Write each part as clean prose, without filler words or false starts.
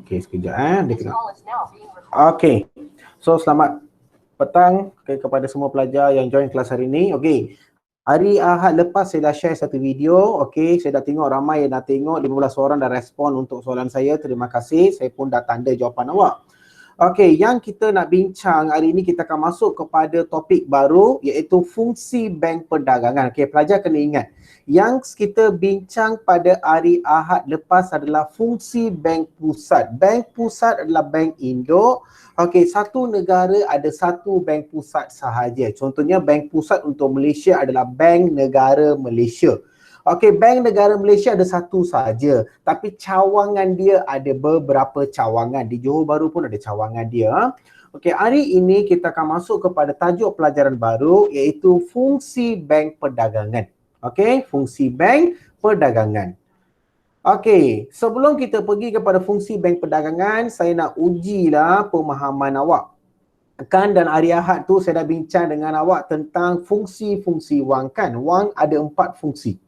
Okey, sekejap dia kena. Okey. So selamat petang kepada semua pelajar yang join kelas hari ini. Okey. Hari Ahad lepas saya dah share satu video. Okey, saya dah tengok ramai yang dah tengok, 15 orang dah respon untuk soalan saya. Terima kasih. Saya pun dah tanda jawapan awak. Okey, yang kita nak bincang hari ini, kita akan masuk kepada topik baru iaitu fungsi bank perdagangan. Okey, pelajar kena ingat, yang kita bincang pada hari Ahad lepas adalah fungsi bank pusat. Bank pusat adalah bank induk. Okey, satu negara ada satu bank pusat sahaja. Contohnya bank pusat untuk Malaysia adalah Bank Negara Malaysia. Okey, Bank Negara Malaysia ada satu sahaja, tapi cawangan dia ada beberapa cawangan. Di Johor Bahru pun ada cawangan dia. Okey, hari ini kita akan masuk kepada tajuk pelajaran baru iaitu fungsi bank perdagangan. Okey, fungsi bank perdagangan. Okey, sebelum kita pergi kepada fungsi bank perdagangan, saya nak ujilah pemahaman awak. Kan dan hari Ahad tu saya dah bincang dengan awak tentang fungsi-fungsi wang kan. Wang ada 4 fungsi.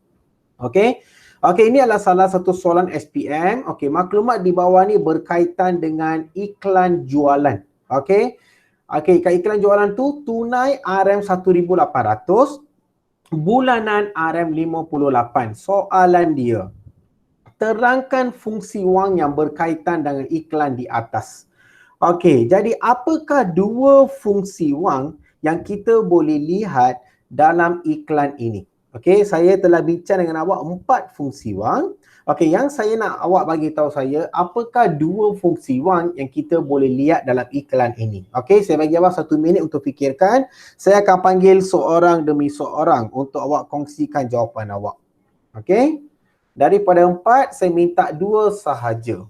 Okey. Okey, ini adalah salah satu soalan SPM. Okey, maklumat di bawah ni berkaitan dengan iklan jualan. Okey. Okey, iklan jualan tu tunai RM1,800, bulanan RM58. Soalan dia, terangkan fungsi wang yang berkaitan dengan iklan di atas. Okey, jadi apakah dua fungsi wang yang kita boleh lihat dalam iklan ini? Okey, saya telah bincang dengan awak 4 fungsi wang. Okey, yang saya nak awak bagi tahu saya, apakah dua fungsi wang yang kita boleh lihat dalam iklan ini? Okey, saya bagi awak 1 minit untuk fikirkan. Saya akan panggil seorang demi seorang untuk awak kongsikan jawapan awak. Okey? Daripada 4, saya minta 2 sahaja.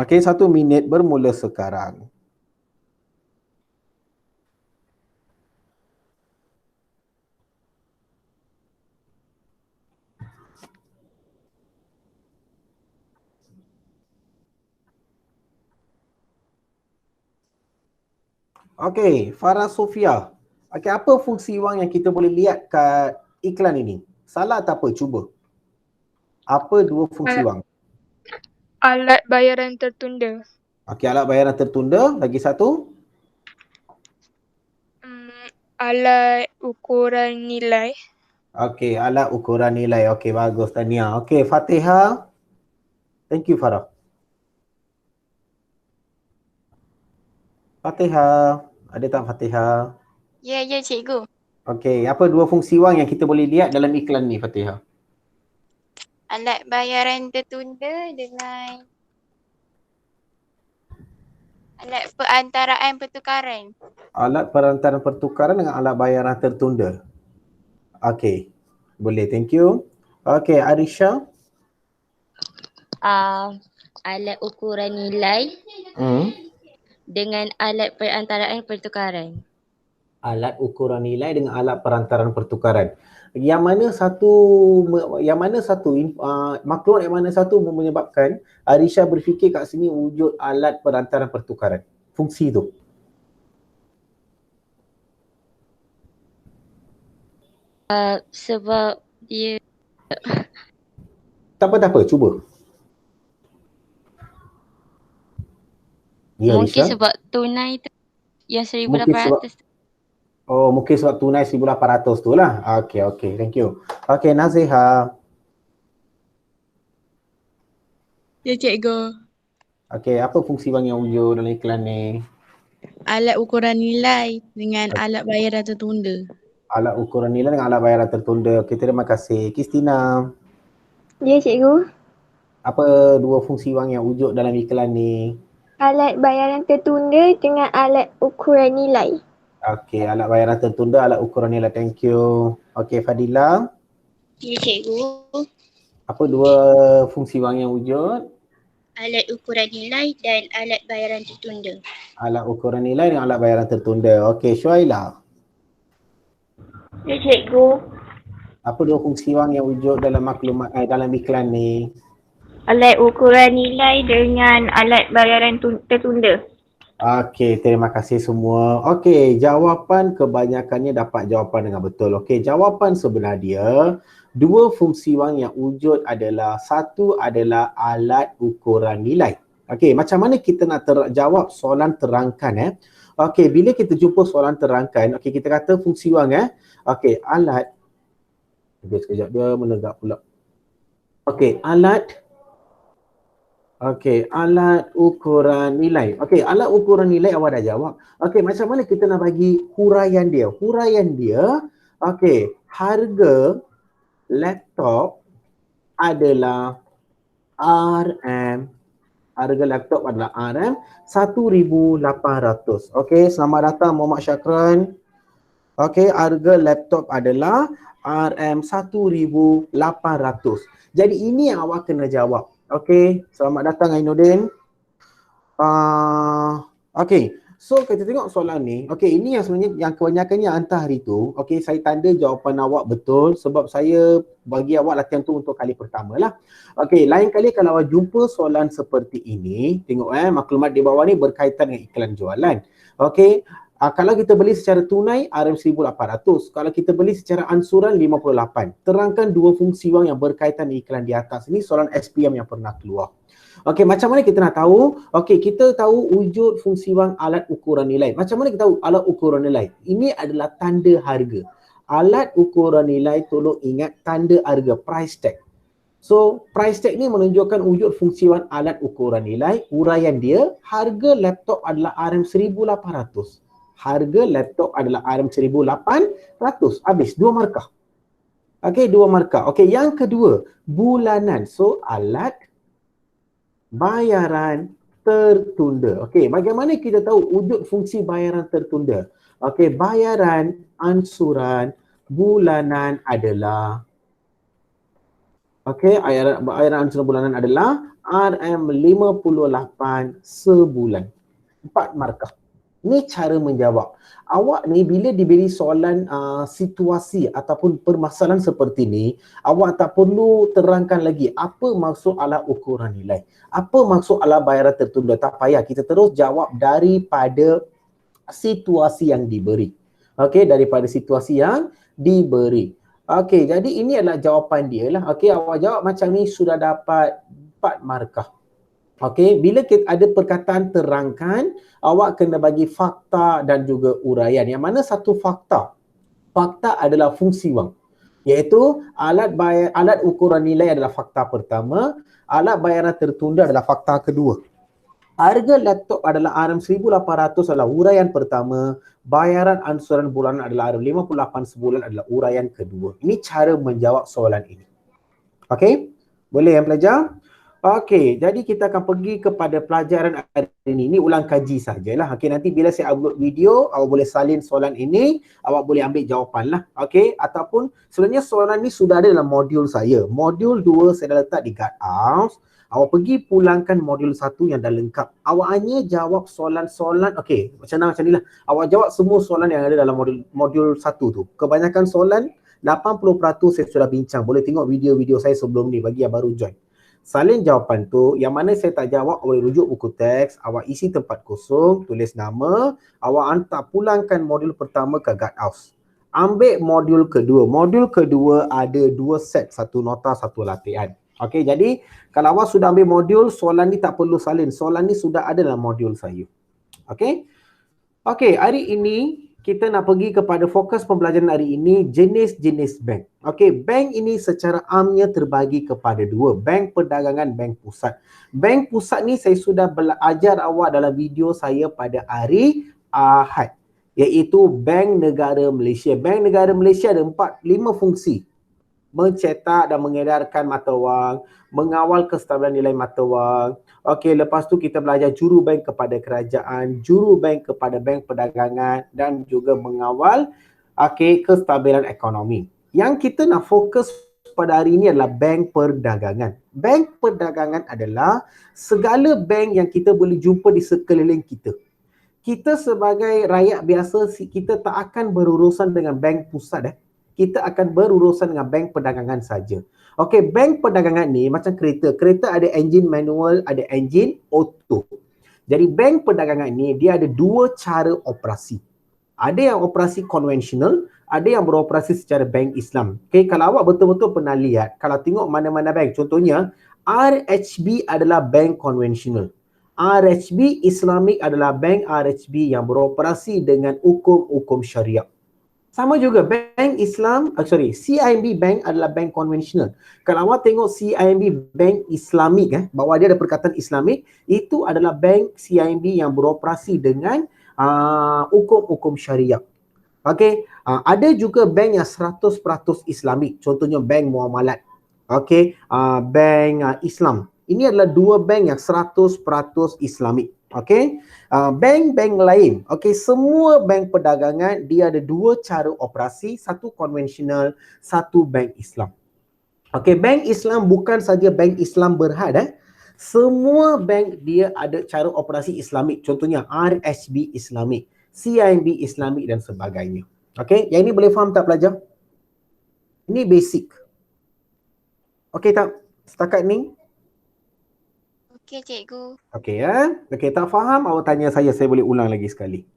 Okey, 1 minit bermula sekarang. Okey, Farah Sofia. Okey, apa fungsi wang yang kita boleh lihat kat iklan ini? Salah atau apa? Cuba. Apa dua fungsi wang? Alat bayaran tertunda. Okey, alat bayaran tertunda. Lagi satu? Alat ukuran nilai. Okey, alat ukuran nilai. Okey, bagus Tania. Okey, Fatihah. Thank you, Farah. Fatihah. Ada tak Fatihah? Ya, cikgu. Okey, apa dua fungsi wang yang kita boleh lihat dalam iklan ni, Fatihah? Alat bayaran tertunda dengan alat perantaraan pertukaran. Alat perantaraan pertukaran dengan alat bayaran tertunda. Okey, boleh, thank you. Okey, Arisha. Alat ukuran nilai dengan alat perantaraan pertukaran. Alat ukuran nilai dengan alat perantaraan pertukaran. Yang mana satu maklumat yang mana satu menyebabkan Arisha berfikir kat sini wujud alat perantaraan pertukaran? Fungsi tu. Sebab dia Tak apa, cuba. Ya, mungkin Arisha? sebab tunai tu yang 1,800 tu. Oh, mungkin sebab tunai 1,800 tu lah. Okey, thank you. Okey, Naziha. Ya, cikgu. Okey, apa fungsi wang yang wujud dalam iklan ni? Alat ukuran nilai dengan alat bayaran tertunda. Alat ukuran nilai dengan alat bayaran tertunda. Okey, terima kasih. Kristina. Ya, cikgu. Apa dua fungsi wang yang wujud dalam iklan ni? Alat bayaran tertunda dengan alat ukuran nilai. Okey, alat bayaran tertunda, alat ukuran nilai. Thank you. Okey, Fadila. Ya, cikgu. Apa dua fungsi wang yang wujud? Alat ukuran nilai dan alat bayaran tertunda. Alat ukuran nilai dengan alat bayaran tertunda. Okey, Syuaila. Ya, cikgu. Apa dua fungsi wang yang wujud dalam maklumat dalam iklan ni? Alat ukuran nilai dengan alat bayaran tertunda. Okey, terima kasih semua. Okey, jawapan kebanyakannya dapat jawapan dengan betul. Okey, jawapan sebenar dia, Dua fungsi wang yang wujud adalah, satu adalah alat ukuran nilai. Okey, macam mana kita nak jawab soalan terangkan Okey, bila kita jumpa soalan terangkan, okey kita kata fungsi wang Okey, alat. Okey, sekejap dia menegak pula. Okey, alat ukuran nilai. Okey, alat ukuran nilai awak dah jawab. Okey, macam mana kita nak bagi huraian dia? Huraian dia, okey, harga laptop adalah RM. Harga laptop adalah RM1,800. Okey, selamat datang Muhammad Syakran. Okey, harga laptop adalah RM1,800. Jadi ini yang awak kena jawab. Okey, selamat datang Ainuddin. Okey, so kita tengok soalan ni. Okey, ini yang sebenarnya yang kebanyakannya hantar hari tu. Okey, saya tanda jawapan awak betul sebab saya bagi awak latihan tu untuk kali pertama lah. Okey, lain kali kalau awak jumpa soalan seperti ini, tengok maklumat di bawah ni berkaitan dengan iklan jualan. Okey, kalau kita beli secara tunai RM1,800. Kalau kita beli secara ansuran 58. Terangkan dua fungsi wang yang berkaitan dengan iklan di atas. Ini soalan SPM yang pernah keluar. Okey, macam mana kita nak tahu? Okey, kita tahu wujud fungsi wang alat ukuran nilai. Macam mana kita tahu alat ukuran nilai? Ini adalah tanda harga. Alat ukuran nilai, tolong ingat tanda harga, price tag. So, price tag ni menunjukkan wujud fungsi wang alat ukuran nilai. Uraian dia, harga laptop adalah RM1,800. Harga laptop adalah RM1,800. Habis, 2 markah. Okey, 2 markah. Okey, yang kedua, bulanan. So, alat bayaran tertunda. Okey, bagaimana kita tahu wujud fungsi bayaran tertunda? Okey, bayaran ansuran bulanan adalah bayaran ansuran bulanan adalah RM58 sebulan. 4 markah. Ini cara menjawab. Awak ni bila diberi soalan situasi ataupun permasalahan seperti ni, awak tak perlu terangkan lagi apa maksud alat ukuran nilai. Apa maksud alat bayaran tertunda. Tak payah, kita terus jawab daripada situasi yang diberi. Okey, daripada situasi yang diberi. Okey, jadi ini adalah jawapan dia lah. Okey, awak jawab macam ni sudah dapat 4 markah. Okey, bila kita ada perkataan terangkan, awak kena bagi fakta dan juga uraian. Yang mana satu fakta? Fakta adalah fungsi wang. Iaitu alat ukuran nilai adalah fakta pertama, alat bayaran tertunda adalah fakta kedua. Harga laptop adalah RM1,800 adalah uraian pertama, bayaran ansuran bulanan adalah RM58 sebulan adalah uraian kedua. Ini cara menjawab soalan ini. Okey? Boleh yang pelajar? Okey, jadi kita akan pergi kepada pelajaran hari ini. Ini ulang kaji sajalah. Okey, nanti bila saya upload video, awak boleh salin soalan ini, awak boleh ambil jawapan lah. Okey, ataupun sebenarnya soalan ni sudah ada dalam modul saya. Modul 2 saya dah letak di Guardout. Awak pergi pulangkan modul 1 yang dah lengkap. Awak hanya jawab soalan-soalan, okey, macam ni lah. Awak jawab semua soalan yang ada dalam modul 1 tu. Kebanyakan soalan, 80% saya sudah bincang. Boleh tengok video-video saya sebelum ni bagi yang baru join. Salin jawapan tu, yang mana saya tak jawab, awak rujuk buku teks, awak isi tempat kosong, tulis nama, awak hantar pulangkan modul pertama ke Guardout. Ambil modul kedua. Modul kedua ada 2 set, satu nota, satu latihan. Okey, jadi kalau awak sudah ambil modul, soalan ni tak perlu salin. Soalan ni sudah ada dalam modul saya. Okey? Okey, hari ini kita nak pergi kepada fokus pembelajaran hari ini, jenis-jenis bank. Okey, bank ini secara amnya terbagi kepada 2, bank perdagangan, bank pusat. Bank pusat ni saya sudah ajar awak dalam video saya pada hari Ahad, iaitu Bank Negara Malaysia. Bank Negara Malaysia ada 5 fungsi. Mencetak dan mengedarkan mata wang, mengawal kestabilan nilai mata wang. Okey, lepas tu kita belajar juru bank kepada kerajaan, juru bank kepada bank perdagangan dan juga mengawal kestabilan ekonomi. Yang kita nak fokus pada hari ini adalah bank perdagangan. Bank perdagangan adalah segala bank yang kita boleh jumpa di sekeliling kita. Kita sebagai rakyat biasa, kita tak akan berurusan dengan bank pusat kita akan berurusan dengan bank perdagangan saja. Okey, bank perdagangan ni macam kereta. Kereta ada enjin manual, ada enjin auto. Jadi bank perdagangan ni dia ada 2 cara operasi. Ada yang operasi konvensional, ada yang beroperasi secara bank Islam. Okay, kalau awak betul-betul pernah lihat, kalau tengok mana-mana bank, contohnya RHB adalah bank konvensional. RHB Islamic adalah bank RHB yang beroperasi dengan hukum-hukum syariah. Sama juga bank Islam, CIMB Bank adalah bank konvensional. Kalau awak tengok CIMB Bank Islamic, bawah dia ada perkataan Islamic, itu adalah bank CIMB yang beroperasi dengan hukum-hukum syariah. Okey, ada juga bank yang 100% Islamik, contohnya bank Muamalat. Okey, bank Islam. Ini adalah dua bank yang 100% Islamik. Okey, bank-bank lain, okey, semua bank perdagangan dia ada dua cara operasi, satu konvensional, satu bank Islam. Okey, bank Islam bukan saja bank Islam berhad, semua bank dia ada cara operasi Islamik, contohnya RHB Islamik, CIMB Islamik dan sebagainya. Okey, yang ini boleh faham tak pelajar? Ini basic. Okey tak? Setakat ni? Okey, cikgu. Okey ya. Okey, tak faham awak tanya saya boleh ulang lagi sekali.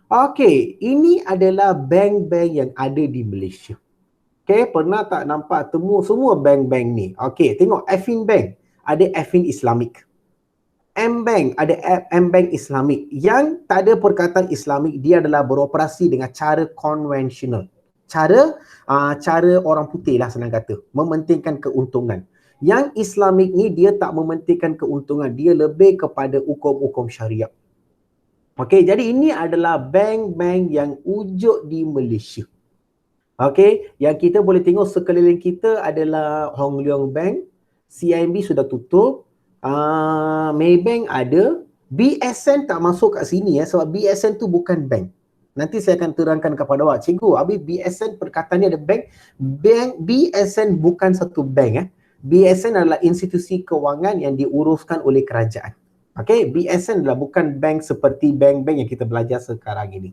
Okey, ini adalah bank-bank yang ada di Malaysia. Okey, pernah tak nampak temu semua bank-bank ni? Okey, tengok Affin Bank, ada Affin Islamic. M-Bank, ada M-Bank Islamic. Yang tak ada perkataan Islamic, dia adalah beroperasi dengan cara konvensional. Cara orang putih lah senang kata, mementingkan keuntungan. Yang Islamik ni dia tak mementingkan keuntungan, dia lebih kepada hukum-hukum syariah. Okey, jadi ini adalah bank-bank yang wujud di Malaysia. Okey, yang kita boleh tengok sekeliling kita adalah Hong Leong Bank, CIMB sudah tutup, Maybank ada, BSN tak masuk kat sini sebab BSN tu bukan bank. Nanti saya akan terangkan kepada awak, cikgu, habis BSN perkataannya ada bank. BSN bukan satu bank BSN adalah institusi kewangan yang diuruskan oleh kerajaan. Okey, BSN adalah bukan bank seperti bank-bank yang kita belajar sekarang ini.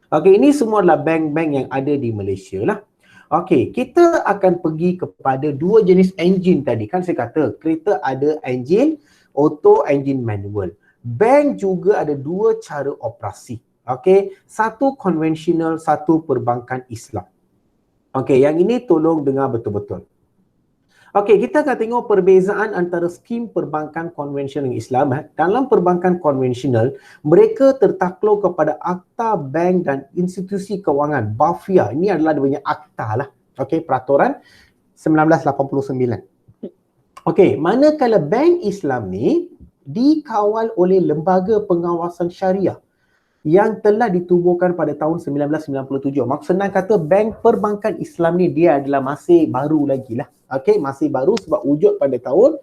Okey, ini semua adalah bank-bank yang ada di Malaysia lah. Okey, kita akan pergi kepada dua jenis enjin tadi. Kan saya kata, kereta ada enjin auto, enjin manual. Bank juga ada dua cara operasi. Okey, satu konvensional, satu perbankan Islam. Okey, yang ini tolong dengar betul-betul. Okey, kita akan tengok perbezaan antara skim perbankan konvensional dan Islam. Dalam perbankan konvensional, mereka tertakluk kepada Akta Bank dan Institusi Kewangan, BAFIA. Ini adalah dia punya akta lah. Okey, peraturan 1989. Okey, manakala bank Islam ni dikawal oleh lembaga pengawasan syariah yang telah ditubuhkan pada tahun 1997. Maksud senang kata, bank perbankan Islam ni dia adalah masih baru lagi lah. Okey, masih baru sebab wujud pada tahun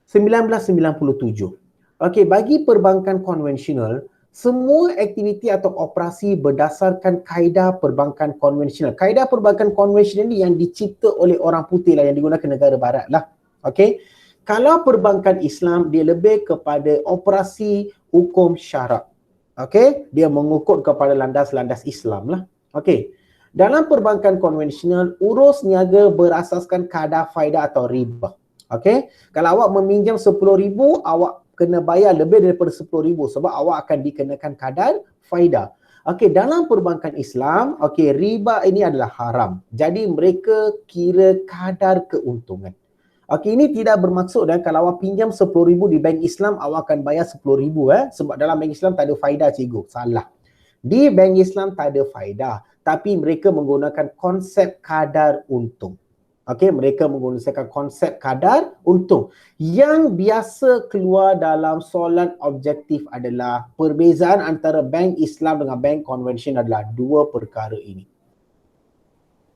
1997. Okey, bagi perbankan konvensional, semua aktiviti atau operasi berdasarkan kaedah perbankan konvensional. Kaedah perbankan konvensional ni yang dicipta oleh orang putih lah, yang digunakan negara barat lah. Okey, kalau perbankan Islam, dia lebih kepada operasi hukum syarak. Okey, dia mengukur kepada landas-landas Islam lah. Okey, dalam perbankan konvensional, urus niaga berasaskan kadar faedah atau riba. Okey, kalau awak meminjam 10,000, awak kena bayar lebih daripada 10,000 sebab awak akan dikenakan kadar faedah. Okey, dalam perbankan Islam, okey, riba ini adalah haram. Jadi mereka kira kadar keuntungan. Okey, ini tidak bermaksud kalau awak pinjam 10,000 di bank Islam, awak akan bayar 10,000 sebab dalam bank Islam tak ada faedah, cikgu. Salah. Di bank Islam tak ada faedah, tapi mereka menggunakan konsep kadar untung. Okey, mereka menggunakan konsep kadar untung. Yang biasa keluar dalam soalan objektif adalah perbezaan antara bank Islam dengan bank konvensional adalah dua perkara ini.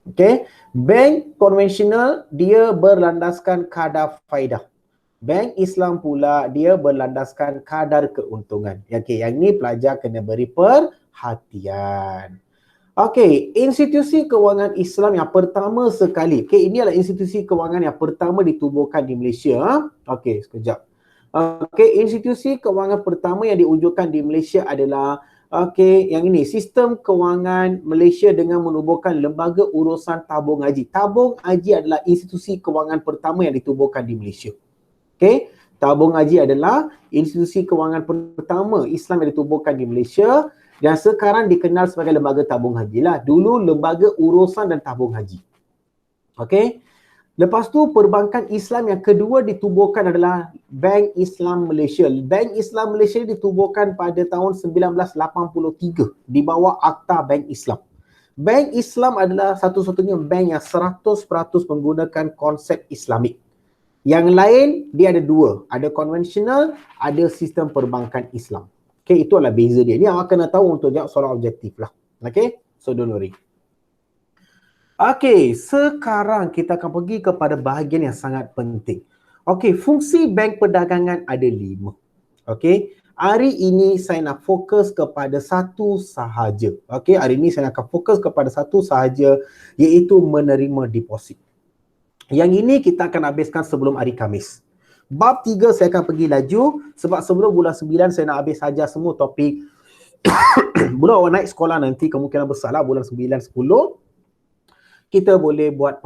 Okey, bank konvensional dia berlandaskan kadar faedah. Bank Islam pula dia berlandaskan kadar keuntungan. Okey, yang ni pelajar kena beri perhatian. Okey, institusi kewangan Islam yang pertama sekali. Okey, ini adalah institusi kewangan yang pertama ditubuhkan di Malaysia. Okey, sekejap. Okey, institusi kewangan pertama yang diwujudkan di Malaysia adalah yang ini, Sistem Kewangan Malaysia dengan menubuhkan Lembaga Urusan Tabung Haji. Tabung Haji adalah institusi kewangan pertama yang ditubuhkan di Malaysia. Okey, Tabung Haji adalah institusi kewangan pertama Islam yang ditubuhkan di Malaysia Dan sekarang dikenal sebagai lembaga tabung haji lah. Dulu lembaga urusan dan tabung haji. Okey. Lepas tu perbankan Islam yang kedua ditubuhkan adalah Bank Islam Malaysia. Bank Islam Malaysia ditubuhkan pada tahun 1983 di bawah Akta Bank Islam. Bank Islam adalah satu-satunya bank yang 100% menggunakan konsep Islamik. Yang lain dia ada dua, ada konvensional, ada sistem perbankan Islam. Okay, itu adalah beza dia. Ni awak kena tahu untuk jawab soalan objektif lah. Okay, so don't worry. Okay, sekarang kita akan pergi kepada bahagian yang sangat penting. Okay, fungsi bank perdagangan ada 5. Okay, hari ini saya nak fokus kepada satu sahaja. Okay, hari ini saya akan fokus kepada satu sahaja, iaitu menerima deposit. Yang ini kita akan habiskan sebelum hari Khamis. Bab 3 saya akan pergi laju sebab sebelum bulan 9 saya nak habis saja semua topik. Bila awak naik sekolah nanti kemungkinan besar lah bulan 9, 10 kita boleh buat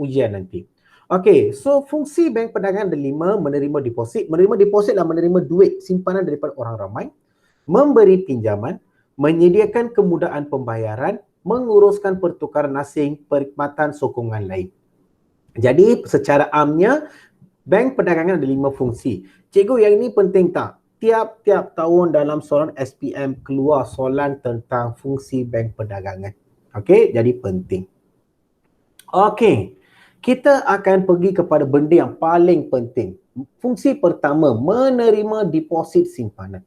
ujian nanti. Okey, so fungsi bank perdagangan ada 5, menerima deposit. Menerima deposit adalah menerima duit simpanan daripada orang ramai, memberi pinjaman, menyediakan kemudahan pembayaran, menguruskan pertukaran asing, perkhidmatan sokongan lain. Jadi secara amnya bank perdagangan ada 5 fungsi. Cikgu, yang ini penting tak? Tiap-tiap tahun dalam soalan SPM keluar soalan tentang fungsi bank perdagangan. Okey, jadi penting. Okey, kita akan pergi kepada benda yang paling penting. Fungsi pertama, menerima deposit simpanan.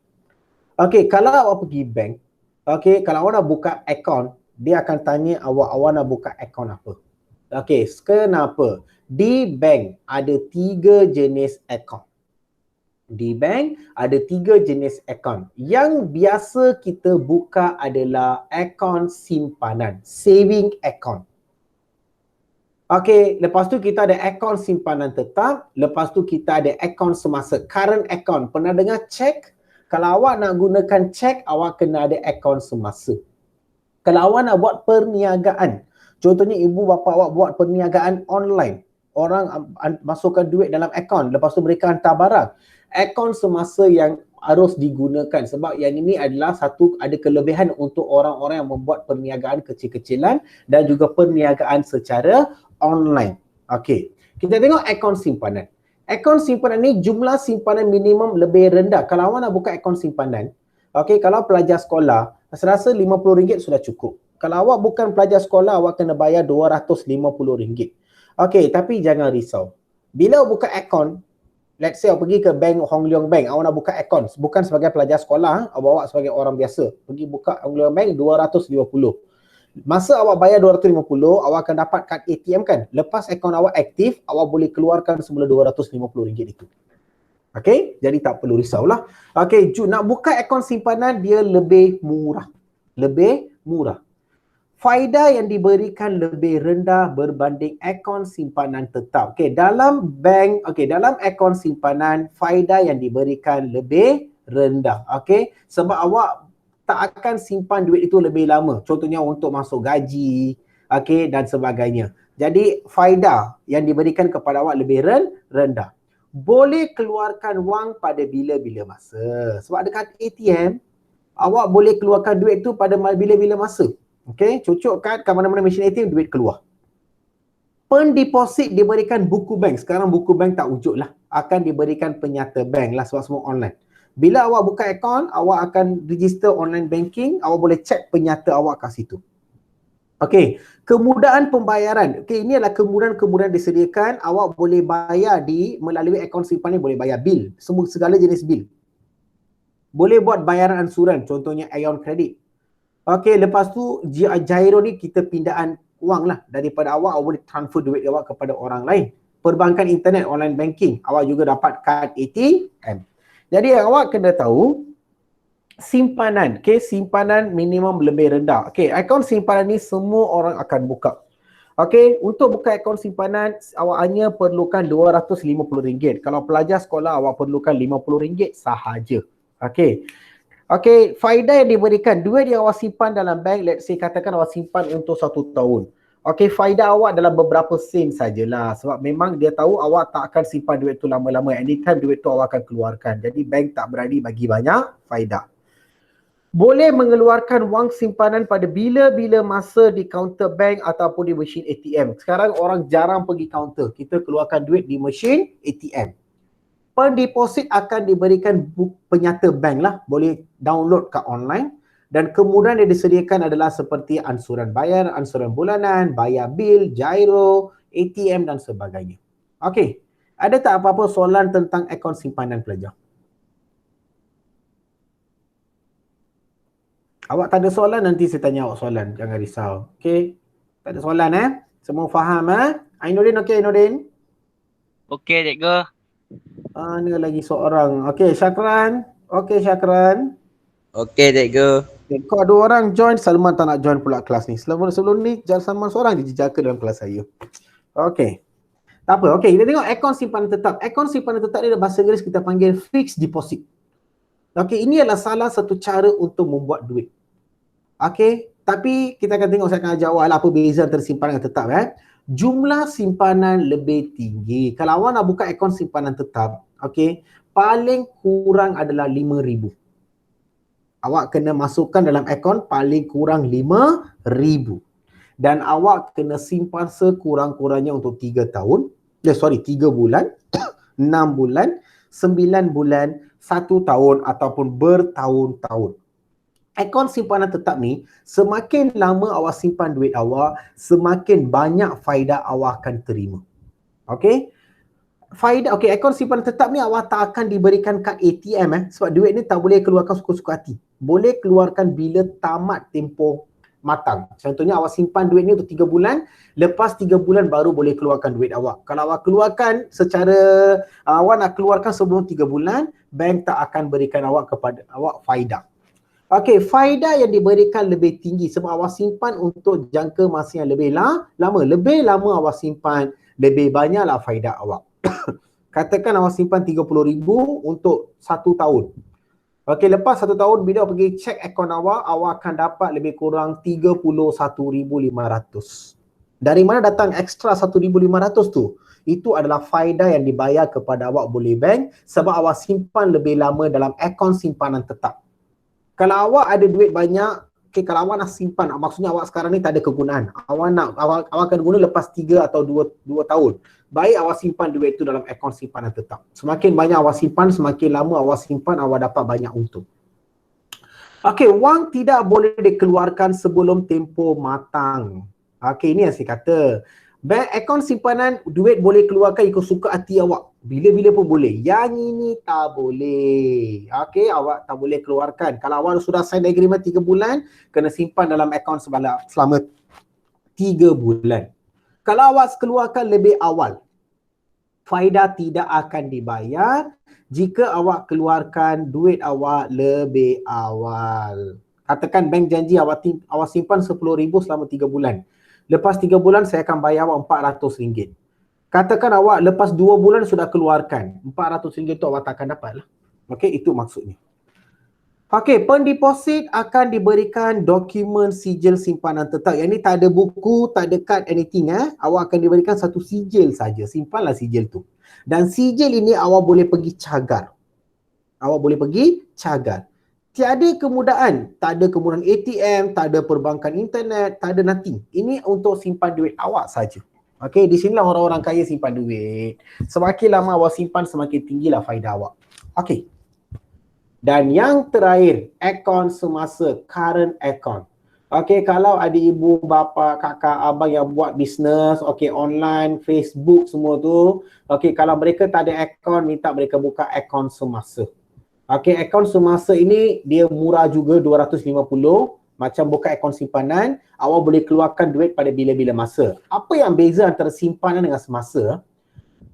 Okey, kalau awak pergi bank, okey, kalau awak nak buka akaun, dia akan tanya awak nak buka akaun apa. Okey, kenapa? Di bank ada 3 jenis akaun. Di bank ada 3 jenis akaun. Yang biasa kita buka adalah akaun simpanan, saving account. Okey, lepas tu kita ada akaun simpanan tetap, lepas tu kita ada akaun semasa, current account. Pernah dengar cek? Kalau awak nak gunakan cek, awak kena ada akaun semasa. Kalau awak nak buat perniagaan, contohnya ibu bapa awak buat perniagaan online, orang masukkan duit dalam akaun, lepas tu mereka hantar barang. Akaun semasa yang harus digunakan sebab yang ini adalah satu, ada kelebihan untuk orang-orang yang membuat perniagaan kecil-kecilan dan juga perniagaan secara online. Okey, kita tengok akaun simpanan. Akaun simpanan ni jumlah simpanan minimum lebih rendah. Kalau awak nak buka akaun simpanan, okey, kalau pelajar sekolah, saya rasa RM50 sudah cukup. Kalau awak bukan pelajar sekolah, awak kena bayar RM250. Okey, tapi jangan risau. Bila awak buka akaun, let's say awak pergi ke bank Hong Leong Bank, awak nak buka akaun, bukan sebagai pelajar sekolah, awak sebagai orang biasa, pergi buka Hong Leong Bank RM250. Masa awak bayar RM250, awak akan dapat kad ATM kan? Lepas akaun awak aktif, awak boleh keluarkan semula RM250 itu. Okey, jadi tak perlu risaulah. Okey, nak buka akaun simpanan dia lebih murah. Lebih murah. Faedah yang diberikan lebih rendah berbanding akaun simpanan tetap. Okey, dalam bank, dalam akaun simpanan faedah yang diberikan lebih rendah. Okey, sebab awak tak akan simpan duit itu lebih lama. Contohnya untuk masuk gaji, okey, dan sebagainya. Jadi faedah yang diberikan kepada awak lebih rendah. Boleh keluarkan wang pada bila-bila masa. Sebab dekat ATM, awak boleh keluarkan duit tu pada bila-bila masa. Okey, cucuk kad kat mana-mana mesin ATM, duit keluar. Pendeposit diberikan buku bank. Sekarang buku bank tak wujud lah. Akan diberikan penyata bank lah sebab semua online. Bila awak buka akaun, awak akan register online banking, awak boleh cek penyata awak kat situ. Okey, kemudahan pembayaran. Okey, ini adalah kemudahan-kemudahan disediakan. Awak boleh bayar melalui akaun simpanan, boleh bayar bil, segala jenis bil. Boleh buat bayaran ansuran, contohnya Aeon Credit. Okey, lepas tu Giro ni kita pindahan wang lah. Daripada awak boleh transfer duit awak kepada orang lain. Perbankan internet, online banking, awak juga dapat kad ATM. Jadi awak kena tahu simpanan, simpanan minimum lebih rendah. Akaun simpanan ni semua orang akan buka. Untuk buka akaun simpanan awak hanya perlukan RM250. Kalau pelajar sekolah awak perlukan RM50 sahaja. Faedah yang diberikan, duit yang awak simpan dalam bank, let's say katakan awak simpan untuk 1 tahun. Faedah awak dalam beberapa sen sajalah sebab memang dia tahu awak tak akan simpan duit tu lama-lama. Anytime duit tu awak akan keluarkan. Jadi bank tak berani bagi banyak faedah. Boleh mengeluarkan wang simpanan pada bila-bila masa di kaunter bank ataupun di mesin ATM. Sekarang orang jarang pergi kaunter. Kita keluarkan duit di mesin ATM. Pendeposit akan diberikan penyata bank lah. Boleh download kat online. Dan kemudahan yang disediakan adalah seperti ansuran bayar, ansuran bulanan, bayar bil, gyro, ATM dan sebagainya. Okey. Ada tak apa-apa soalan tentang akaun simpanan pelajar? Awak tak ada soalan, nanti saya tanya awak soalan. Jangan risau. Okey. Tak ada soalan Semua faham Ainuddin okey Ainuddin? Okey cikgu. Ni lagi seorang. Okey Syakran. Okey Syakran. Okey cikgu. Okay, kau ada orang join, Salman tak nak join pula kelas ni. Sebelum ni Salman seorang je jejaka dalam kelas saya. Okey. Tak apa. Okey, kita tengok akaun simpanan tetap. Akaun simpanan tetap ni bahasa Inggeris kita panggil fixed deposit. Okey, ini adalah salah satu cara untuk membuat duit. Okey, tapi kita akan tengok, saya akan ajar awak apa beza antara simpanan dan tetap Jumlah simpanan lebih tinggi. Kalau awak nak buka akaun simpanan tetap, okey, paling kurang adalah 5,000. Awak kena masukkan dalam akaun paling kurang 5,000. Dan awak kena simpan sekurang-kurangnya untuk 3 tahun. 3 bulan, 6 bulan, 9 bulan, 1 tahun ataupun bertahun-tahun. Akaun simpanan tetap ni, semakin lama awak simpan duit awak, semakin banyak faedah awak akan terima. Okey? Akaun simpanan tetap ni awak tak akan diberikan kad ATM sebab duit ni tak boleh keluarkan suka-suka hati. Boleh keluarkan bila tamat tempoh matang. Contohnya awak simpan duit ni untuk 3 bulan, lepas 3 bulan baru boleh keluarkan duit awak. Kalau awak keluarkan secara awak nak keluarkan sebelum 3 bulan, bank tak akan berikan awak kepada awak faedah. Okey, faedah yang diberikan lebih tinggi sebab awak simpan untuk jangka masa yang lebih lama. Lebih lama awak simpan, lebih banyaklah faedah awak. Katakan awak simpan 30,000 untuk 1 tahun. Okey, lepas 1 tahun bila awak pergi check akaun awak akan dapat lebih kurang 31,500. Dari mana datang ekstra 1,500 tu? Itu adalah faedah yang dibayar kepada awak oleh bank sebab awak simpan lebih lama dalam akaun simpanan tetap. Kalau awak ada duit banyak, kalau awak nak simpan, maksudnya awak sekarang ni tak ada kegunaan. Awak akan guna lepas 3 atau 2 tahun. Baik awak simpan duit itu dalam akaun simpanan tetap. Semakin banyak awak simpan, semakin lama awak simpan, awak dapat banyak untung. Okey, wang tidak boleh dikeluarkan sebelum tempoh matang. Okey, ini yang saya kata. Bank akaun simpanan, duit boleh keluarkan ikut suka hati awak. Bila-bila pun boleh. Yang ini tak boleh. Okey, awak tak boleh keluarkan. Kalau awak sudah sign agreement 3 bulan, kena simpan dalam akaun selama 3 bulan. Kalau awak keluarkan lebih awal, faedah tidak akan dibayar jika awak keluarkan duit awak lebih awal. Katakan bank janji awak simpan 10,000 selama 3 bulan. Lepas 3 bulan saya akan bayar awak RM400. Katakan awak lepas 2 bulan sudah keluarkan, RM400 tu awak tak akan dapat lah. Okey, itu maksudnya. Okey, pendeposit akan diberikan dokumen sijil simpanan tetap. Yang ni tak ada buku, tak ada kad, anything Awak akan diberikan satu sijil saja. Simpanlah sijil tu. Dan sijil ini awak boleh pergi cagar. Awak boleh pergi cagar. Tiada kemudahan. Tak ada kemudahan ATM, tak ada perbankan internet, tak ada nothing. Ini untuk simpan duit awak saja. Okey, di sinilah orang-orang kaya simpan duit. Semakin lama awak simpan, semakin tinggilah faedah awak. Okey. Dan yang terakhir, akaun semasa, current account. Okey, kalau ada ibu, bapa, kakak, abang yang buat bisnes, okey, online, Facebook semua tu, okey, kalau mereka tak ada akaun, minta mereka buka akaun semasa. Okey, akaun semasa ini dia murah juga, 250, macam buka akaun simpanan, awak boleh keluarkan duit pada bila-bila masa. Apa yang beza antara simpanan dengan semasa?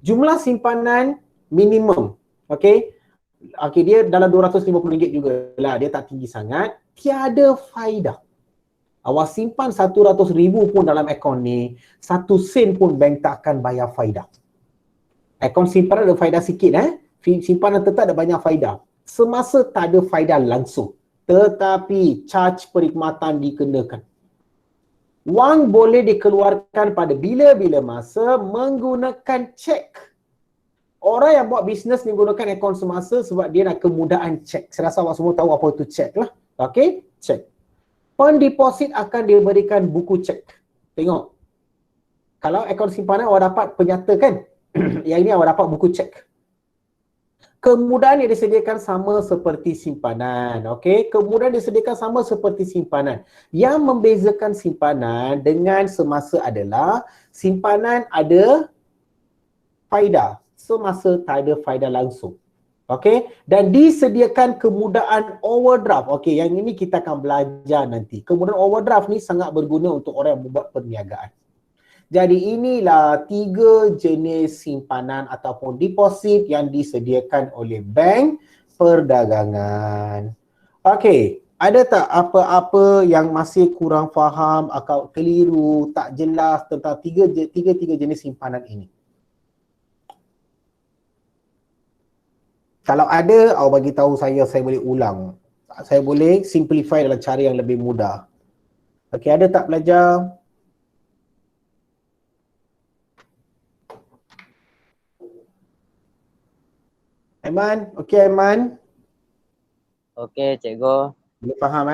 Jumlah simpanan minimum, okey, dia dalam RM250 jugalah, dia tak tinggi sangat, tiada faedah. Awak simpan 100,000 pun dalam akaun ni, 1 sen pun bank tak akan bayar faedah. Akaun simpanan ada faedah sikit simpanan tetap ada banyak faedah. Semasa tak ada faedah langsung, tetapi charge perkhidmatan dikenakan. Wang boleh dikeluarkan pada bila-bila masa menggunakan cek. Orang yang buat bisnes menggunakan akaun semasa sebab dia nak kemudahan cek. Saya rasa awak semua tahu apa itu cek lah. Okey, cek. Pendeposit akan diberikan buku cek. Tengok. Kalau akaun simpanan awak dapat penyata kan? Yang ini awak dapat buku cek. Kemudahan yang disediakan sama seperti simpanan. Okey, kemudahan disediakan sama seperti simpanan. Yang membezakan simpanan dengan semasa adalah simpanan ada faedah, semasa tak ada faedah langsung. Okey, dan disediakan kemudahan overdraft. Okey, yang ini kita akan belajar nanti. Kemudahan overdraft ni sangat berguna untuk orang yang membuat perniagaan. Jadi inilah 3 jenis simpanan ataupun deposit yang disediakan oleh bank perdagangan. Okey, ada tak apa-apa yang masih kurang faham atau keliru, tak jelas tentang tiga jenis simpanan ini? Kalau ada, awak bagi tahu saya boleh ulang. Saya boleh simplify dalam cara yang lebih mudah. Okey, ada tak pelajar? Aiman, okey Aiman? Okey, cikgu. Boleh faham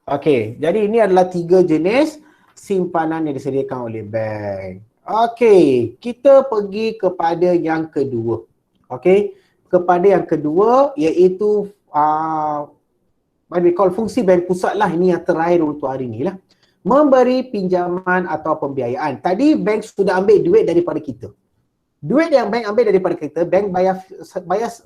Okey, jadi ini adalah 3 jenis simpanan yang disediakan oleh bank. Okey, kita pergi kepada yang kedua. Okey, kepada yang kedua iaitu what we call fungsi bank pusat lah, ini yang terakhir untuk hari ni lah. Memberi pinjaman atau pembiayaan. Tadi bank sudah ambil duit daripada kita. Duit yang bank ambil daripada kita, bank bayar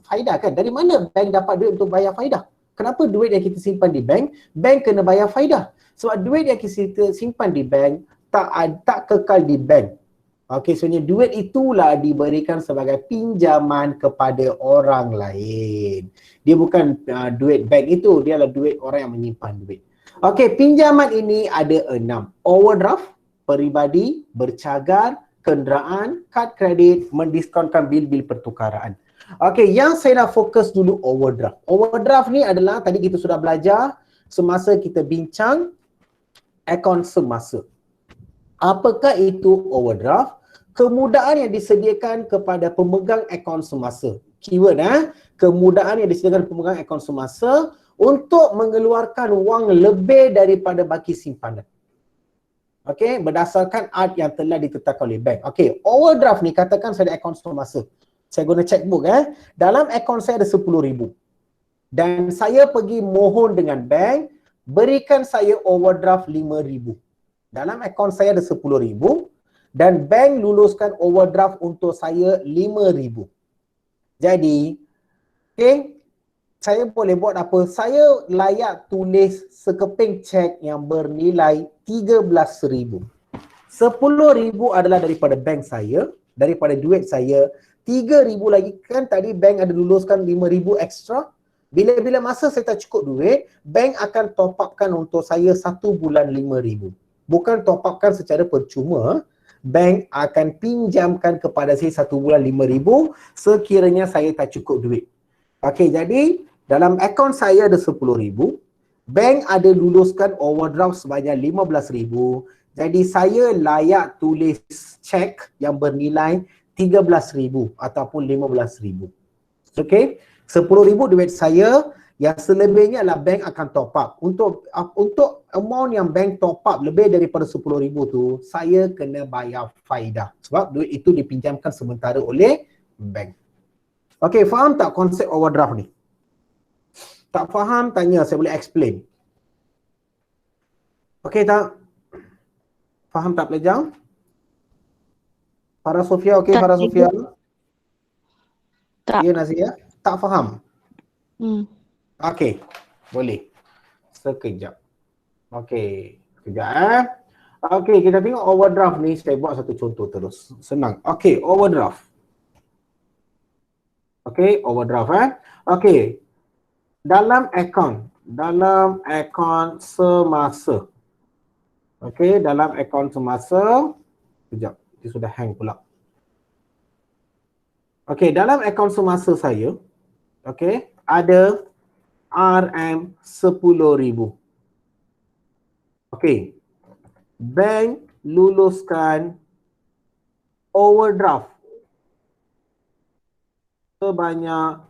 faedah kan? Dari mana bank dapat duit untuk bayar faedah? Kenapa duit yang kita simpan di bank kena bayar faedah? Sebab duit yang kita simpan di bank tak kekal di bank. Okey, sebenarnya duit itulah diberikan sebagai pinjaman kepada orang lain. Dia bukan duit bank itu, dia adalah duit orang yang menyimpan duit. Okey, pinjaman ini ada 6. Overdraft, peribadi, bercagar, kenderaan, kad kredit, mendiskonkan bil-bil pertukaran. Okey, yang saya nak fokus dulu overdraft. Overdraft ni adalah tadi kita sudah belajar semasa kita bincang akaun semasa. Apakah itu overdraft? Kemudahan yang disediakan kepada pemegang akaun semasa. Keyword kemudahan yang disediakan pemegang akaun semasa untuk mengeluarkan wang lebih daripada baki simpanan. Okey, berdasarkan ad yang telah ditetapkan oleh bank. Okey, overdraft ni katakan saya ada akaun semasa. Saya guna checkbook Dalam akaun saya ada 10,000. Dan saya pergi mohon dengan bank berikan saya overdraft 5,000. Dalam akaun saya ada 10,000 dan bank luluskan overdraft untuk saya 5,000. Jadi, saya boleh buat apa? Saya layak tulis sekeping cek yang bernilai 13,000. 10,000 adalah daripada bank saya, daripada duit saya. 3,000 lagi kan tadi bank ada luluskan 5,000 extra. Bila-bila masa saya tak cukup duit, bank akan top upkan untuk saya 1 bulan 5,000. Bukan top upkan secara percuma, bank akan pinjamkan kepada saya 1 bulan 5,000 sekiranya saya tak cukup duit. Okey, jadi dalam akaun saya ada 10,000, bank ada luluskan overdraft sebanyak 15,000. Jadi saya layak tulis cek yang bernilai 13,000 ataupun 15,000. Okey, 10,000 duit saya, yang selebihnya adalah bank akan top up. Untuk amount yang bank top up lebih daripada 10,000 tu, saya kena bayar faedah. Sebab duit itu dipinjamkan sementara oleh bank. Okey, faham tak konsep overdraft ni? Tak faham, tanya, saya boleh explain. Okey tak? Faham tak pelajar? Farah Sofia, okey Farah Sofia? Tak. Ya Nazia? Tak faham? Okey, boleh. Sekejap. Okey, sekejap Okey, kita tengok overdraft ni. Saya buat satu contoh terus. Senang. Okey, overdraft. Okey, overdraft Okey. Dalam akaun semasa. Okey, dalam akaun semasa. Sekejap, dia sudah hang pula. Okey, dalam akaun semasa saya, okey, ada RM10,000. Okey. Bank luluskan overdraft sebanyak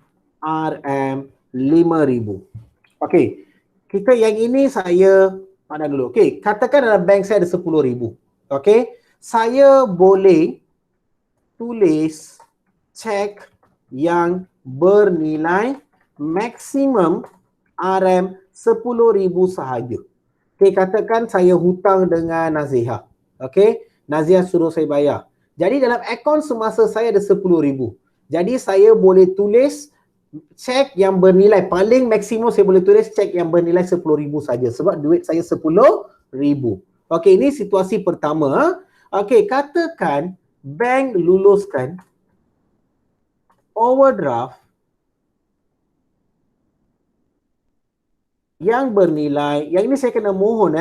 RM5,000. Okey. kita yang ini saya pandang dulu. Okey, katakan dalam bank saya ada 10,000. Okey, saya boleh tulis cek yang bernilai maksimum RM10,000 sahaja. Okey, katakan saya hutang dengan Naziha. Okey, Naziha suruh saya bayar. Jadi dalam akaun semasa saya ada 10,000. Jadi saya boleh tulis cek yang bernilai, paling maksimum saya boleh tulis cek yang bernilai 10,000 saja sebab duit saya 10,000. Okey, ini situasi pertama. Okey, katakan bank luluskan overdraft yang bernilai, yang ini saya kena mohon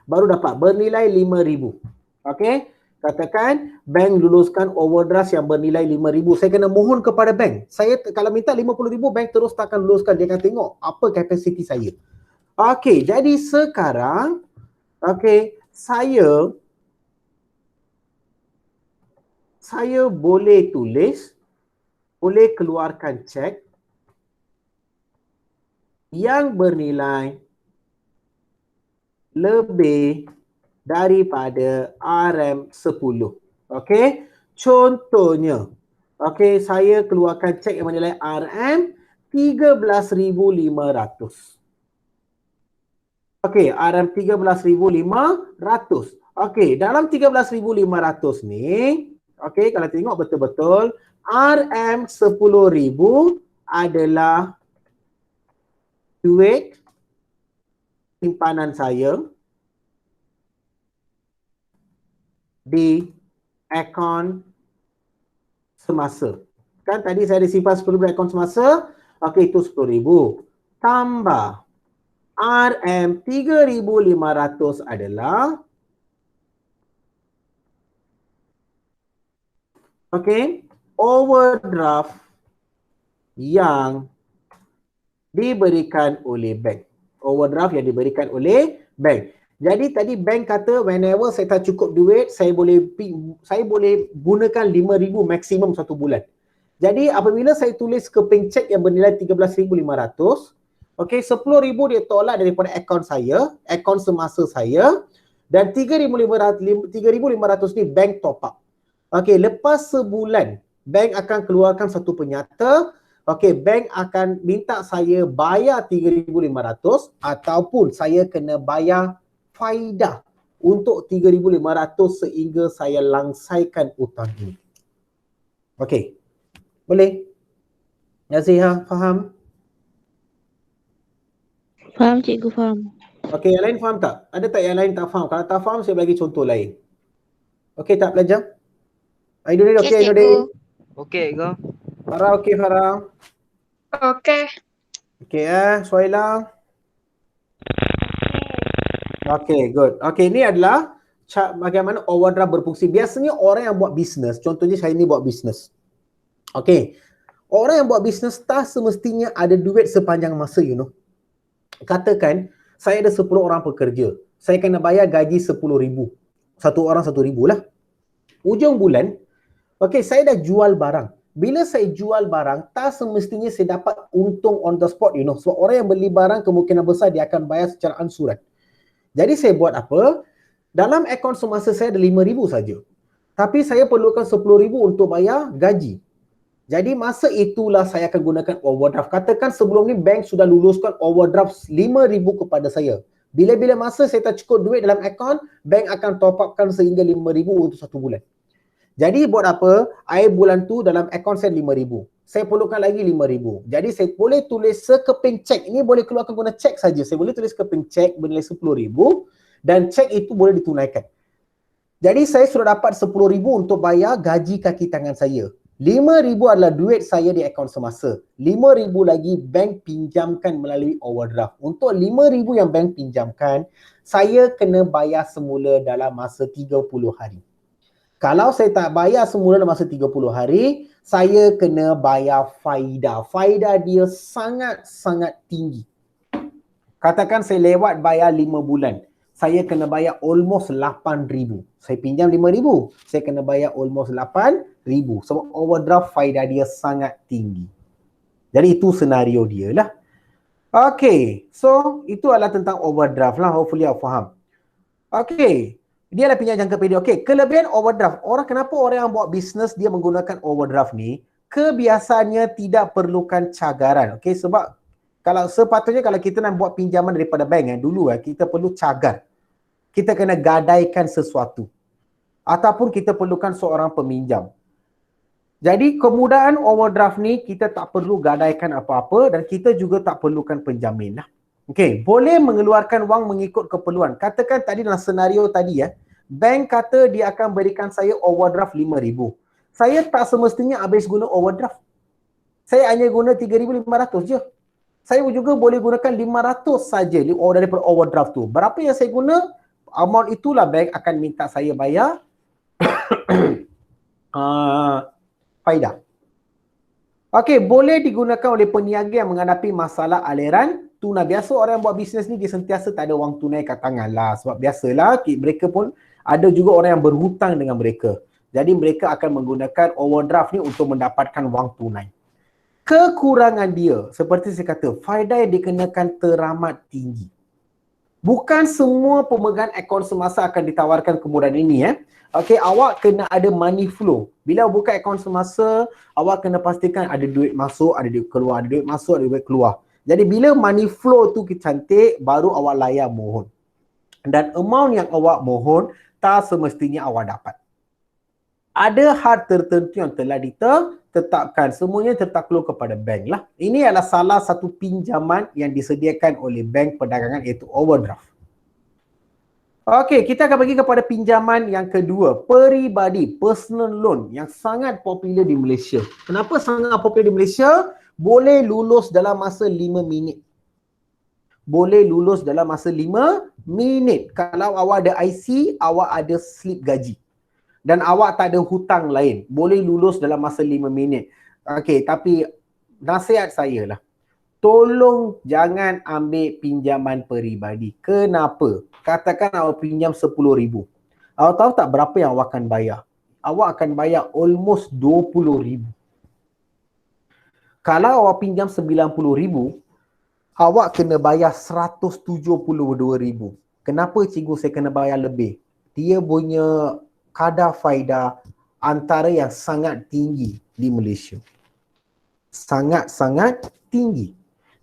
baru dapat, bernilai 5,000. Okey, katakan bank luluskan overdraft yang bernilai 5,000. Saya kena mohon kepada bank. Saya kalau minta 50,000, bank terus takkan luluskan. Dia akan tengok apa kapasiti saya. Okey, jadi sekarang saya boleh tulis, boleh keluarkan cek yang bernilai lebih daripada RM10. Okey, contohnya, okey, saya keluarkan cek yang bernilai RM13,500. Okey, RM13,500. Okey, dalam 13,500 ni, okey, kalau tengok betul-betul, RM10,000 adalah duit simpanan saya di akaun semasa. Kan tadi saya ada simpan 10,000 di akaun semasa. Okey, itu 10,000. Tambah RM3,500 adalah overdraft yang diberikan oleh bank. Overdraft yang diberikan oleh bank. Jadi tadi bank kata whenever saya tak cukup duit, saya boleh gunakan 5,000 maksimum satu bulan. Jadi apabila saya tulis keping cek yang bernilai 13,500, okey, 10,000 dia tolak daripada akaun saya, akaun semasa saya, dan 3,500 ni bank top up. Okey, lepas sebulan bank akan keluarkan satu penyata. Okey, bank akan minta saya bayar 3,500 ataupun saya kena bayar faidah untuk 3,500 sehingga saya langsaikan hutang ini. Okey, boleh? Naziha, faham? Faham cikgu, faham. Okey, yang lain faham tak? Ada tak yang lain tak faham? Kalau tak faham, saya bagi contoh lain. Okey tak belajar? Aidudin okey, Aidudin? Okey, go. Farah okey, Farah? Okey. Okey Suhaila? Okey, good. Okey, ini adalah bagaimana overdraft berfungsi. Biasanya orang yang buat bisnes, contohnya saya ni buat bisnes. Okey, orang yang buat bisnes tak semestinya ada duit sepanjang masa, you know. Katakan, saya ada 10 orang pekerja. Saya kena bayar gaji 10,000. Satu orang 1,000 lah. Ujung bulan, okey, saya dah jual barang. Bila saya jual barang, tak semestinya saya dapat untung on the spot, you know. Sebab orang yang beli barang, kemungkinan besar dia akan bayar secara ansuran. Jadi saya buat apa? Dalam akaun semasa saya ada 5,000 saja. Tapi saya perlukan 10,000 untuk bayar gaji. Jadi masa itulah saya akan gunakan overdraft. Katakan sebelum ni bank sudah luluskan overdraft 5,000 kepada saya. Bila-bila masa saya tak cukup duit dalam akaun, bank akan top upkan sehingga 5,000 untuk satu bulan. Jadi buat apa? Akhir bulan tu dalam akaun saya 5,000. Saya perlukan lagi 5,000. Jadi saya boleh tulis sekeping cek. Ini boleh keluarkan guna cek saja. Saya boleh tulis keping cek bernilai 10,000 dan cek itu boleh ditunaikan. Jadi saya sudah dapat 10,000 untuk bayar gaji kaki tangan saya. 5,000 adalah duit saya di akaun semasa. 5,000 lagi bank pinjamkan melalui overdraft. Untuk 5,000 yang bank pinjamkan, saya kena bayar semula dalam masa 30 hari. Kalau saya tak bayar semula dalam masa 30 hari, saya kena bayar faidah. Faidah dia sangat-sangat tinggi. Katakan saya lewat bayar 5 bulan. Saya kena bayar almost 8,000. Saya pinjam 5,000. Saya kena bayar almost 8,000. Sebab overdraft faidah dia sangat tinggi. Jadi itu senario dia lah. Okay, so itu adalah tentang overdraft lah. Hopefully awak faham. Okay, dia adalah pinjam jangka pendek. Okay, kelebihan overdraft. Kenapa orang yang buat bisnes dia menggunakan overdraft ni? Kebiasaannya tidak perlukan cagaran. Okay, sebab sepatutnya kalau kita nak buat pinjaman daripada bank dulu kita perlu cagar. Kita kena gadaikan sesuatu. Ataupun kita perlukan seorang peminjam. Jadi kemudahan overdraft ni kita tak perlu gadaikan apa-apa dan kita juga tak perlukan penjamin lah. Okey, boleh mengeluarkan wang mengikut keperluan. Katakan tadi dalam senario tadi bank kata dia akan berikan saya overdraft 5,000. Saya tak semestinya habis guna overdraft. Saya hanya guna 3,500 je. Saya juga boleh gunakan 500 saja daripada overdraft tu. Berapa yang saya guna, amount itulah bank akan minta saya bayar faedah. Okey, boleh digunakan oleh peniaga yang menghadapi masalah aliran tunai. Biasa orang yang buat bisnes ni dia sentiasa tak ada wang tunai kat tangan lah. Sebab biasalah mereka pun ada juga orang yang berhutang dengan mereka. Jadi mereka akan menggunakan overdraft ni untuk mendapatkan wang tunai. Kekurangan dia, seperti saya kata, faedah yang dikenakan teramat tinggi. Bukan semua pemegang akaun semasa akan ditawarkan kemudahan ini Okey, awak kena ada money flow. Bila buka akaun semasa, awak kena pastikan ada duit masuk, ada duit keluar, ada duit masuk, ada duit keluar. Jadi bila money flow tu cantik, baru awak layak mohon. Dan amount yang awak mohon, tak semestinya awak dapat. Ada had tertentu yang telah ditetapkan. Semuanya tertakluk kepada bank lah. Ini adalah salah satu pinjaman yang disediakan oleh bank perdagangan iaitu overdraft. Okey, kita akan pergi kepada pinjaman yang kedua. Peribadi, personal loan yang sangat popular di Malaysia. Kenapa sangat popular di Malaysia? Boleh lulus dalam masa 5 minit. Boleh lulus dalam masa 5 minit. Kalau awak ada IC, awak ada slip gaji. Dan awak tak ada hutang lain. Boleh lulus dalam masa 5 minit. Okey, tapi nasihat saya lah. Tolong jangan ambil pinjaman peribadi. Kenapa? Katakan awak pinjam 10,000. Awak tahu tak berapa yang awak akan bayar? Awak akan bayar almost 20,000. Kalau awak pinjam 90,000, awak kena bayar 172,000. Kenapa cikgu saya kena bayar lebih? Dia punya kadar faedah antara yang sangat tinggi di Malaysia. Sangat-sangat tinggi.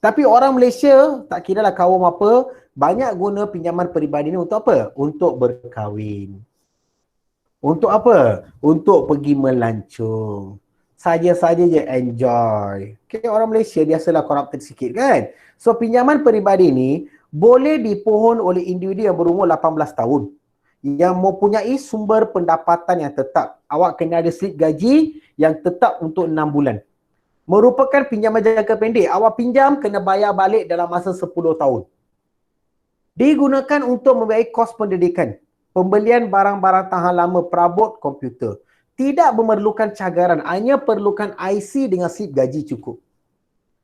Tapi orang Malaysia, tak kira lah kaum apa, banyak guna pinjaman peribadi ni untuk apa? Untuk berkahwin. Untuk apa? Untuk pergi melancong. Saja-saja je enjoy. Okay, orang Malaysia biasalah corrupted sikit kan? So pinjaman peribadi ni boleh dipohon oleh individu yang berumur 18 tahun. Yang mempunyai sumber pendapatan yang tetap. Awak kena ada slip gaji yang tetap untuk 6 bulan. Merupakan pinjaman jangka pendek. Awak pinjam kena bayar balik dalam masa 10 tahun. Digunakan untuk membiayai kos pendidikan, pembelian barang-barang tahan lama, perabot komputer. Tidak memerlukan cagaran, hanya perlukan IC dengan slip gaji cukup.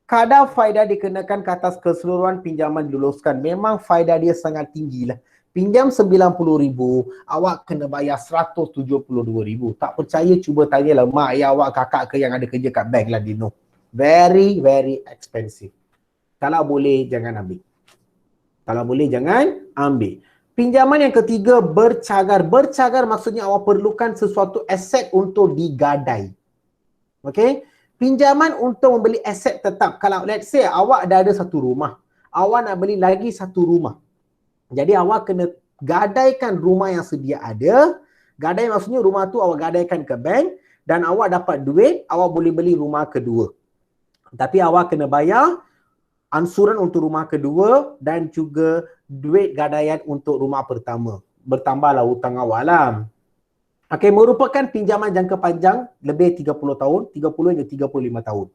Kadar faedah dikenakan ke atas keseluruhan pinjaman diluluskan. Memang faedah dia sangat tinggi lah. Pinjam 90,000, awak kena bayar 172,000. Tak percaya, cuba tanyalah mak ayah awak, kakak ke yang ada kerja kat bank lah, dia know. Very, very expensive. Kalau boleh, jangan ambil. Kalau boleh, jangan ambil. Pinjaman yang ketiga, bercagar. Bercagar maksudnya awak perlukan sesuatu aset untuk digadai. Okay? Pinjaman untuk membeli aset tetap. Kalau let's say awak dah ada satu rumah, awak nak beli lagi satu rumah. Jadi awak kena gadaikan rumah yang sedia ada. Gadai maksudnya rumah tu awak gadaikan ke bank dan awak dapat duit, awak boleh beli rumah kedua. Tapi awak kena bayar ansuran untuk rumah kedua dan juga duit gadaian untuk rumah pertama. Bertambahlah hutang awak lah. Okey, merupakan pinjaman jangka panjang lebih 30 tahun, 30 hingga 35 tahun.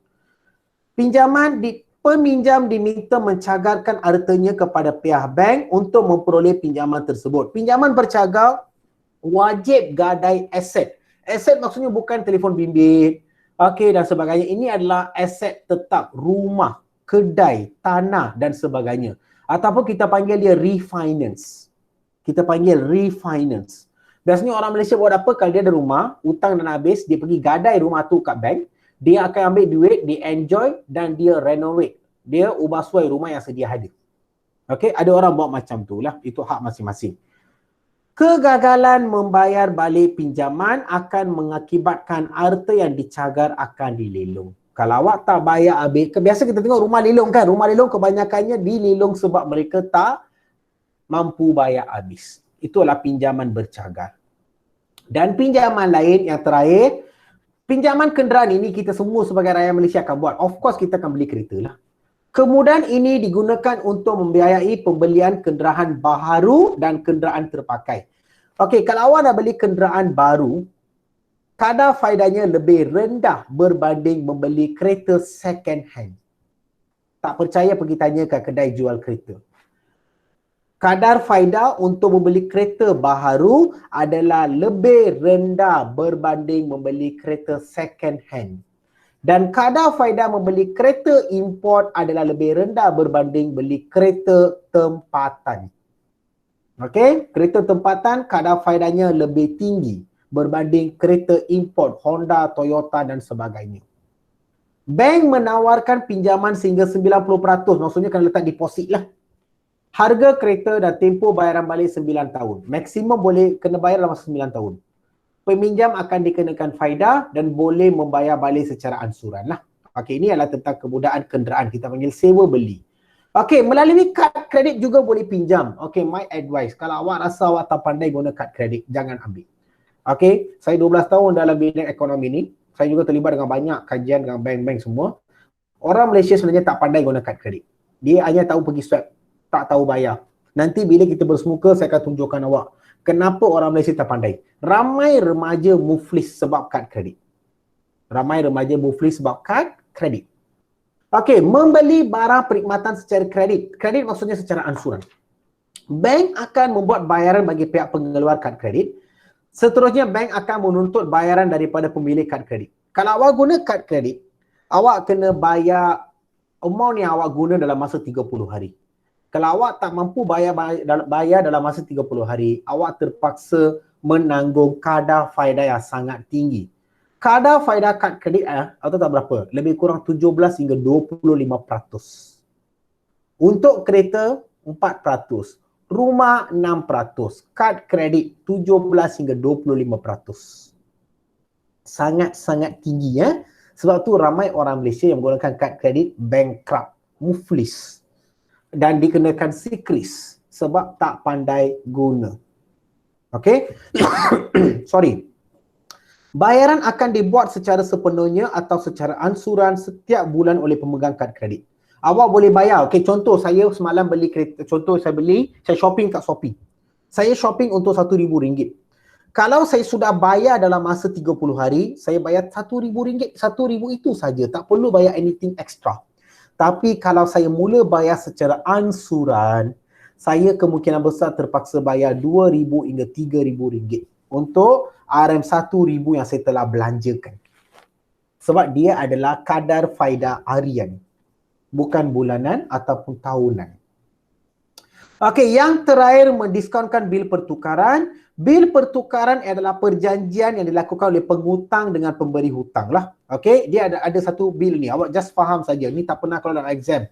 Peminjam diminta mencagarkan hartanya kepada pihak bank untuk memperoleh pinjaman tersebut. Pinjaman bercagar wajib gadai aset. Aset maksudnya bukan telefon bimbit, dan sebagainya. Ini adalah aset tetap, rumah, kedai, tanah dan sebagainya. Ataupun kita panggil dia refinance. Biasanya orang Malaysia buat apa? Kalau dia ada rumah, hutang dan habis, dia pergi gadai rumah tu kat bank. Dia akan ambil duit, dia enjoy dan dia renovate dia ubah suai rumah yang sedia ada. Okey, ada orang buat macam tu lah, itu hak masing-masing. Kegagalan membayar balik pinjaman akan mengakibatkan harta yang dicagar akan dilelong. Kalau awak tak bayar habis, biasa kita tengok rumah lelong kan, rumah lelong kebanyakannya dilelong sebab mereka tak mampu bayar habis. Itulah pinjaman bercagar. Dan pinjaman lain yang terakhir, pinjaman kenderaan ini kita semua sebagai rakyat Malaysia akan buat. Of course kita akan beli kereta lah. Kemudahan ini digunakan untuk membiayai pembelian kenderaan baharu dan kenderaan terpakai. Okey, kalau awak nak beli kenderaan baru, kadar faedahnya lebih rendah berbanding membeli kereta second hand. Tak percaya pergi tanya ke kedai jual kereta. Kadar faedah untuk membeli kereta baharu adalah lebih rendah berbanding membeli kereta second hand. Dan kadar faedah membeli kereta import adalah lebih rendah berbanding beli kereta tempatan. Okey, kereta tempatan kadar faedahnya lebih tinggi berbanding kereta import Honda, Toyota dan sebagainya. Bank menawarkan pinjaman sehingga 90%, maksudnya kena letak deposit lah. Harga kereta dan tempoh bayaran balik 9 tahun. Maksimum boleh kena bayar dalam masa 9 tahun. Peminjam akan dikenakan faedah dan boleh membayar balik secara ansuran lah. Okey, ini adalah tentang kemudahan kenderaan. Kita panggil sewa beli. Okey, melalui kad kredit juga boleh pinjam. Okey, my advice. Kalau awak rasa awak tak pandai guna kad kredit, jangan ambil. Okey, saya 12 tahun dalam bidang ekonomi ni. Saya juga terlibat dengan banyak kajian dengan bank-bank semua. Orang Malaysia sebenarnya tak pandai guna kad kredit. Dia hanya tahu pergi swipe, tak tahu bayar. Nanti bila kita bersemuka, saya akan tunjukkan awak kenapa orang Malaysia tak pandai. Ramai remaja muflis sebab kad kredit. Ramai remaja muflis sebab kad kredit. Okey, membeli barang perkhidmatan secara kredit. Kredit maksudnya secara ansuran. Bank akan membuat bayaran bagi pihak pengeluar kad kredit. Seterusnya, bank akan menuntut bayaran daripada pemilik kad kredit. Kalau awak guna kad kredit, awak kena bayar amount yang awak guna dalam masa 30 hari. Kalau awak tak mampu bayar dalam masa 30 hari, awak terpaksa menanggung kadar faedah yang sangat tinggi. Kadar faedah kad kredit atau tak berapa? Lebih kurang 17 hingga 25%. Untuk kereta 4%. Rumah 6%. Kad kredit 17 hingga 25%. Sangat-sangat tinggi ya. Sebab tu ramai orang Malaysia yang menggunakan kad kredit bankrupt, muflis. Dan dikenakan sikris sebab tak pandai guna. Okey? Sorry. Bayaran akan dibuat secara sepenuhnya atau secara ansuran setiap bulan oleh pemegang kad kredit. Awak boleh bayar. Okey, contoh saya semalam beli kereta, contoh saya shopping kat Shopee. Saya shopping untuk RM1,000. Kalau saya sudah bayar dalam masa 30 hari, saya bayar RM1,000. RM1,000 itu saja, tak perlu bayar anything extra. Tapi kalau saya mula bayar secara ansuran, saya kemungkinan besar terpaksa bayar RM2,000 hingga RM3,000 untuk RM1,000 yang saya telah belanjakan. Sebab dia adalah kadar faedah harian, bukan bulanan ataupun tahunan. Okey, yang terakhir mendiskonkan bil pertukaran. Bil pertukaran adalah perjanjian yang dilakukan oleh penghutang dengan pemberi hutang lah. Okey, dia ada satu bil ni. Awak just faham saja. Ni tak pernah kalau dalam exam.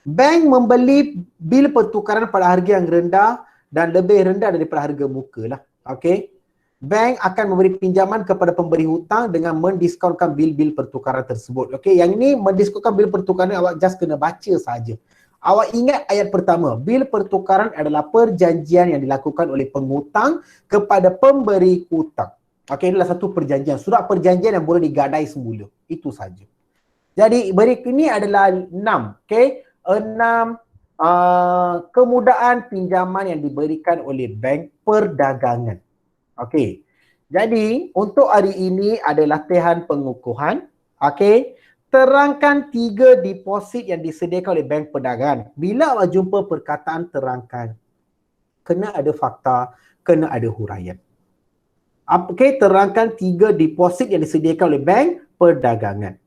Bank membeli bil pertukaran pada harga yang rendah dan lebih rendah daripada harga muka lah. Okey. Bank akan memberi pinjaman kepada pemberi hutang dengan mendiskonkan bil-bil pertukaran tersebut. Okey, yang ini mendiskonkan bil pertukaran awak just kena baca saja. Awak ingat ayat pertama, bil pertukaran adalah perjanjian yang dilakukan oleh penghutang kepada pemberi hutang. Okey, inilah satu perjanjian, surat perjanjian yang boleh digadai semula. Itu saja. Jadi berikut ini adalah 6, okey? 6 kemudahan pinjaman yang diberikan oleh bank perdagangan. Okey. Jadi untuk hari ini ada latihan pengukuhan. Okey. Terangkan 3 deposit yang disediakan oleh bank perdagangan. Bila awak jumpa perkataan terangkan, kena ada fakta, kena ada huraian. Okey, terangkan 3 deposit yang disediakan oleh bank perdagangan.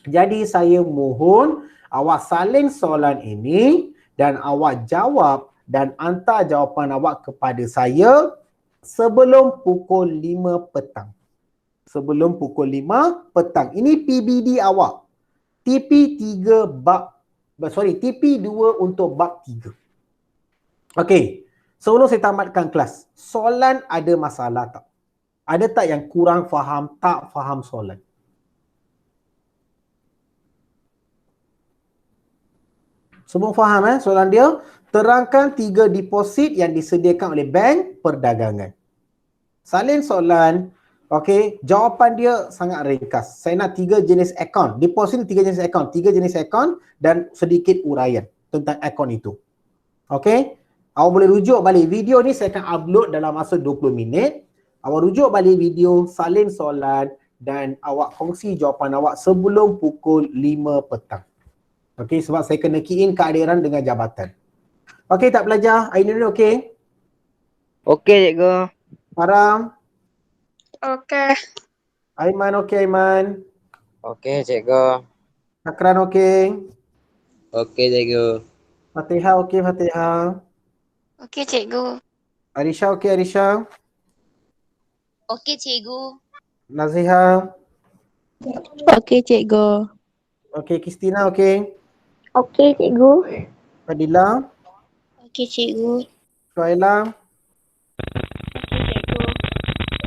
Jadi saya mohon awak salin soalan ini dan awak jawab dan hantar jawapan awak kepada saya sebelum pukul 5 petang. Sebelum pukul 5 petang. Ini PBD awak. TP3 bab TP2 untuk bab 3. Okey. Sebelum saya tamatkan kelas, soalan ada masalah tak? Ada tak yang kurang faham, tak faham soalan? Semua faham soalan dia? Terangkan 3 deposit yang disediakan oleh bank perdagangan. Salin soalan, okey, jawapan dia sangat ringkas. Saya nak 3 jenis akaun. Deposit 3 jenis akaun, 3 jenis akaun dan sedikit uraian tentang akaun itu. Okey? Awak boleh rujuk balik video ni, saya akan upload dalam masa 20 minit. Awak rujuk balik video, salin soalan dan awak kongsi jawapan awak sebelum pukul 5 petang. Okey, sebab saya kena key in kehadiran dengan jabatan. Okey, tak belajar? Ainul okey? Okey, cikgu. Haram? Okey. Aiman okey, Aiman? Okey, cikgu. Akran okey? Okey, cikgu. Fatihah okey, Fatihah? Okey, cikgu. Arisha okey, Arisha? Okey, cikgu. Naziha? Okey, cikgu. Okey, Kristina okey? Okey, cikgu. Fadila? Okey, cikgu. Shuaila?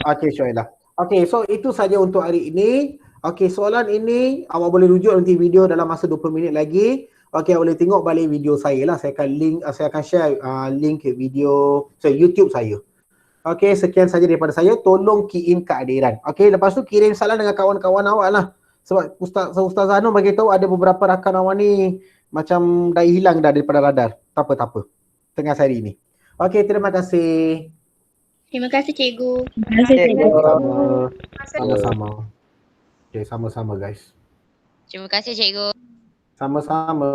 Okey, Shuaila. Okey, so itu saja untuk hari ini. Okey, soalan ini awak boleh rujuk nanti video dalam masa 20 minit lagi. Okey, awak boleh tengok balik video saya lah. Saya akan share link video YouTube saya. Okey, sekian saja daripada saya. Tolong key in kehadiran. Okey, lepas tu kirim salam dengan kawan-kawan awak lah. Sebab Ustaz Anum bagi tahu ada beberapa rakan awak ni macam dah hilang dah daripada radar. Tak apa. Tengah hari ini. Okey, terima kasih. Terima kasih, cikgu. Terima kasih, cikgu. Sama-sama. Okey, sama-sama guys. Terima kasih, cikgu. Sama-sama.